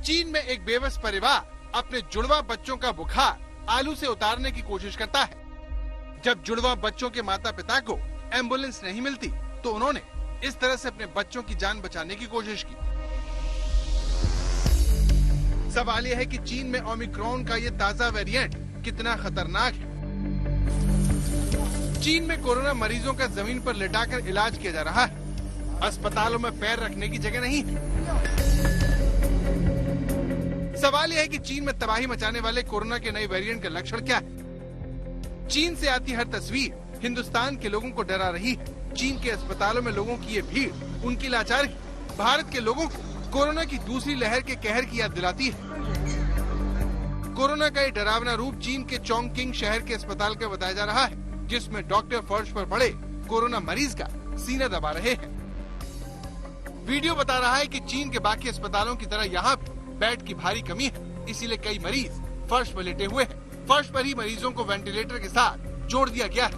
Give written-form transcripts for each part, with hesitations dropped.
चीन में एक बेबस परिवार अपने जुड़वा बच्चों का बुखार आलू से उतारने की कोशिश करता है। जब जुड़वा बच्चों के माता पिता को एम्बुलेंस नहीं मिलती तो उन्होंने इस तरह से अपने बच्चों की जान बचाने की कोशिश की। सवाल यह है कि चीन में ओमिक्रॉन का ये ताजा वेरिएंट कितना खतरनाक है। चीन में कोरोना मरीजों का जमीन पर लिटाकर इलाज किया जा रहा है। अस्पतालों में पैर रखने की जगह नहीं है। सवाल यह है कि चीन में तबाही मचाने वाले कोरोना के नए वेरिएंट का लक्षण क्या है। चीन से आती हर तस्वीर हिंदुस्तान के लोगों को डरा रही है। चीन के अस्पतालों में लोगों की ये भीड़ उनकी लाचारी भारत के लोगों को कोरोना की दूसरी लहर के कहर की याद दिलाती है। कोरोना का ये डरावना रूप चीन के चोंगकिंग शहर के अस्पताल का बताया जा रहा है, जिसमें डॉक्टर फर्श पर पड़े कोरोना मरीज का सीना दबा रहे हैं। वीडियो बता रहा है कि चीन के बाकी अस्पतालों की तरह यहाँ बेड की भारी कमी है, इसीलिए कई मरीज फर्श पर लेटे हुए हैं। फर्श पर ही मरीजों को वेंटिलेटर के साथ जोड़ दिया गया है।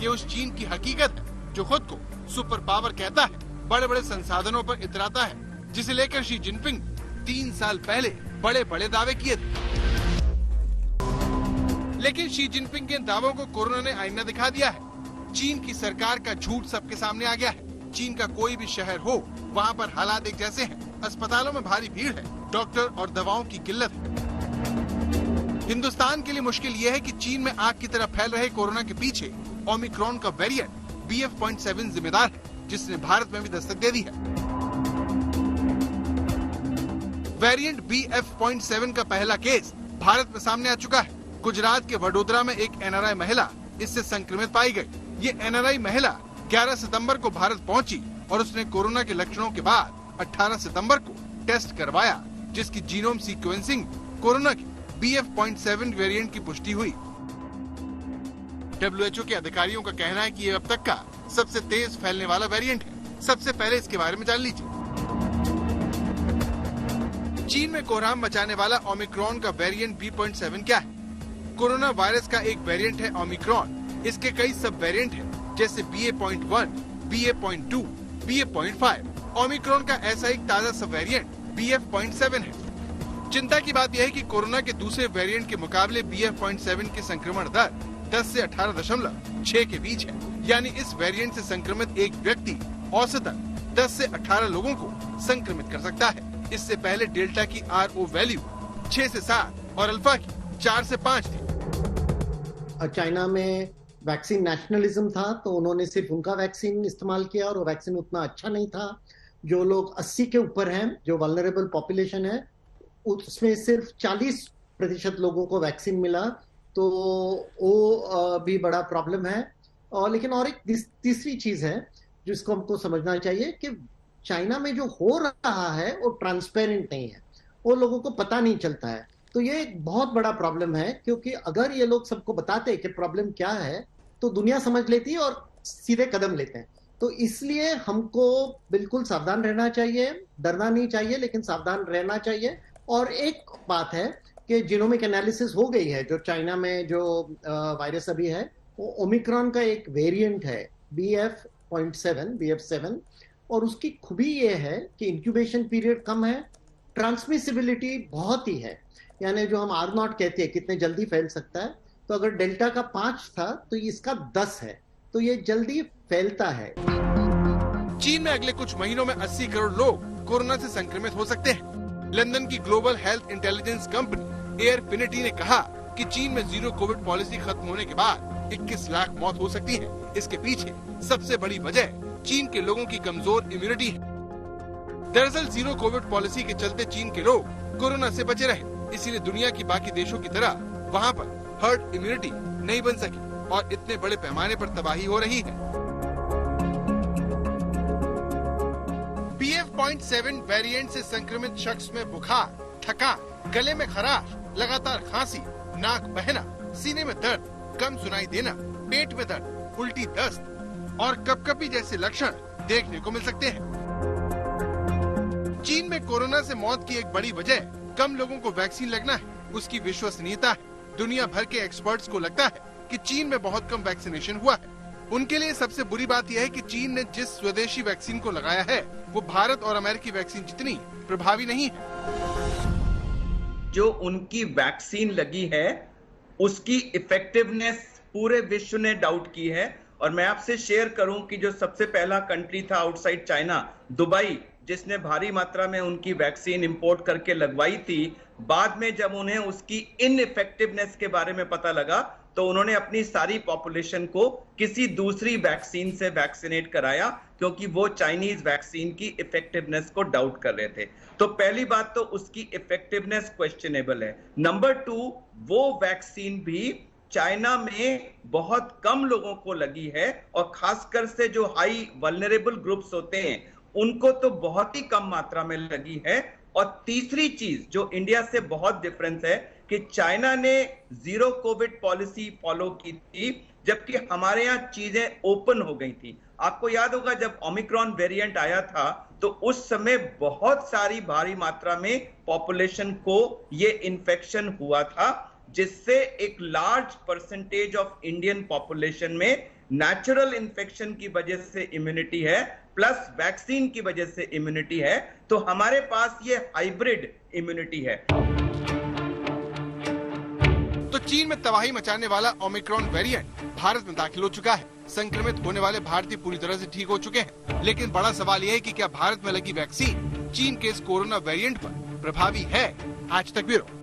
ये उस चीन की हकीकत है जो खुद को सुपर पावर कहता है, बड़े बड़े संसाधनों पर इतराता है, जिसे लेकर शी जिनपिंग 3 साल पहले बड़े बड़े दावे किए थे। लेकिन शी जिनपिंग के दावों को कोरोना ने आईना दिखा दिया है। चीन की सरकार का झूठ सबके सामने आ गया है। चीन का कोई भी शहर हो, वहाँ पर हालात एक जैसे हैं। अस्पतालों में भारी भीड़ है, डॉक्टर और दवाओं की किल्लत है। हिंदुस्तान के लिए मुश्किल ये है कि चीन में आग की तरह फैल रहे कोरोना के पीछे ओमिक्रॉन का वेरिएंट BF.7 जिम्मेदार है, जिसने भारत में भी दस्तक दे दी है। वेरिएंट BF.7 का पहला केस भारत में सामने आ चुका है। गुजरात के वडोदरा में एक NRI महिला इससे संक्रमित पाई गई। ये NRI महिला 11 सितंबर को भारत पहुंची और उसने कोरोना के लक्षणों के बाद 18 सितंबर को टेस्ट करवाया, जिसकी जीनोम सीक्वेंसिंग कोरोना के BF.7 वेरिएंट की पुष्टि हुई। WHO के अधिकारियों का कहना है कि ये अब तक का सबसे तेज फैलने वाला वेरिएंट है। सबसे पहले इसके बारे में जान लीजिए। चीन में कोहराम मचाने वाला ओमिक्रॉन का वेरिएंट B.7 क्या है? कोरोना वायरस का एक वेरिएंट है ओमिक्रॉन। इसके कई सब वेरिएंट हैं, जैसे BA.1, BA.2, BA.5। ओमिक्रॉन का ऐसा एक ताजा सब वेरिएंट BF.7 है। चिंता की बात यह है कि कोरोना के दूसरे वेरिएंट के मुकाबले BF.7 की संक्रमण दर 10 से 18.6 के बीच है। यानी इस वेरिएंट से संक्रमित एक व्यक्ति औसतन 10 से 18 लोगों को संक्रमित कर सकता है। इससे पहले डेल्टा की RO वैल्यू 6 से 7 और अल्फा की 4 से 5 थी। चाइना में वैक्सीन नेशनलिज्म था, तो उन्होंने सिर्फ उनका वैक्सीन इस्तेमाल किया और वो वैक्सीन उतना अच्छा नहीं था। जो लोग 80 के ऊपर हैं, जो वल्नरेबल पॉपुलेशन है, उसमें सिर्फ 40% लोगों को वैक्सीन मिला, तो वो भी बड़ा प्रॉब्लम है। और लेकिन और एक तीसरी चीज है जिसको हमको समझना चाहिए कि चाइना में जो हो रहा है वो ट्रांसपेरेंट नहीं है, वो लोगों को पता नहीं चलता है। तो ये एक बहुत बड़ा प्रॉब्लम है, क्योंकि अगर ये लोग सबको बताते कि प्रॉब्लम क्या है तो दुनिया समझ लेती है और सीधे कदम लेते हैं। तो इसलिए हमको बिल्कुल सावधान रहना चाहिए, डरना नहीं चाहिए, लेकिन सावधान रहना चाहिए। और एक बात है कि जीनोमिक एनालिसिस हो गई है, जो चाइना में जो वायरस अभी है वो ओमिक्रॉन का एक वेरिएंट है BF.7 और उसकी खूबी ये है कि इंक्यूबेशन पीरियड कम है, ट्रांसमिसिबिलिटी बहुत ही है। यानी जो हम R0 कहते हैं कितने जल्दी फैल सकता है, तो अगर डेल्टा का 5 था तो इसका 10 है, तो ये जल्दी फैलता है। चीन में अगले कुछ महीनों में 80 करोड़ लोग कोरोना से संक्रमित हो सकते हैं। लंदन की global health intelligence company Airfinity ने कहा कि चीन में जीरो कोविड पॉलिसी खत्म होने के बाद 21 लाख मौत हो सकती है। इसके पीछे सबसे बड़ी वजह चीन के लोगों की कमजोर इम्यूनिटी है। दरअसल जीरो कोविड पॉलिसी के चलते चीन के लोग कोरोना से बचे रहे, इसीलिए दुनिया की बाकी देशों की तरह वहाँ पर हर्ड इम्यूनिटी नहीं बन सकी और इतने बड़े पैमाने पर तबाही हो रही है। BF.7 वेरिएंट से संक्रमित शख्स में बुखार, थकान, गले में खराश, लगातार खांसी, नाक बहना, सीने में दर्द, कम सुनाई देना, पेट में दर्द, उल्टी, दस्त और कपकपी जैसे लक्षण देखने को मिल सकते हैं। चीन में कोरोना से मौत की एक बड़ी वजह कम लोगों को वैक्सीन लगना है, उसकी विश्वसनीयता है। दुनिया भर के एक्सपर्ट्स को लगता है कि चीन में बहुत कम वैक्सीनेशन हुआ है। उनके लिए सबसे बुरी बात यह है कि चीन ने जिस स्वदेशी वैक्सीन को लगाया है वो भारत और अमेरिकी वैक्सीन जितनी प्रभावी नहीं है। जो उनकी वैक्सीन लगी है उसकी इफेक्टिवनेस पूरे विश्व ने डाउट की है। और मैं आपसे शेयर करूं कि जो सबसे पहला कंट्री था आउटसाइड चाइना, दुबई, जिसने भारी मात्रा में उनकी वैक्सीन इंपोर्ट करके लगवाई थी, बाद में जब उन्हें उसकी इनइफेक्टिवनेस के बारे में पता लगा तो उन्होंने अपनी सारी पॉपुलेशन को किसी दूसरी वैक्सीन से वैक्सीनेट कराया, क्योंकि वो चाइनीज वैक्सीन की इफेक्टिवनेस को डाउट कर रहे थे। तो पहली बात तो उसकी इफेक्टिवनेस क्वेश्चनेबल है। नंबर 2, वो वैक्सीन भी चाइना में बहुत कम लोगों को लगी है, और खासकर से जो हाई वल्नरेबल ग्रुप्स होते हैं उनको तो बहुत ही कम मात्रा में लगी है। और तीसरी चीज जो इंडिया से बहुत डिफरेंस है कि चाइना ने जीरो कोविड पॉलिसी फॉलो की थी, जबकि हमारे यहाँ चीजें ओपन हो गई थी। आपको याद होगा जब ओमिक्रॉन वेरिएंट आया था तो उस समय बहुत सारी भारी मात्रा में पॉपुलेशन को ये इन्फेक्शन हुआ था, जिससे एक large percentage of Indian population में नेचुरल इन्फेक्शन की वजह से इम्यूनिटी है, प्लस वैक्सीन की वजह से इम्यूनिटी है। तो हमारे पास ये हाइब्रिड इम्यूनिटी है। तो चीन में तबाही मचाने वाला ओमिक्रॉन वेरिएंट भारत में दाखिल हो चुका है। संक्रमित होने वाले भारतीय पूरी तरह से ठीक हो चुके हैं, लेकिन बड़ा सवाल यह है कि क्या भारत में लगी वैक्सीन चीन के इस कोरोना वेरिएंट पर प्रभावी है? आज तक ब्यूरो।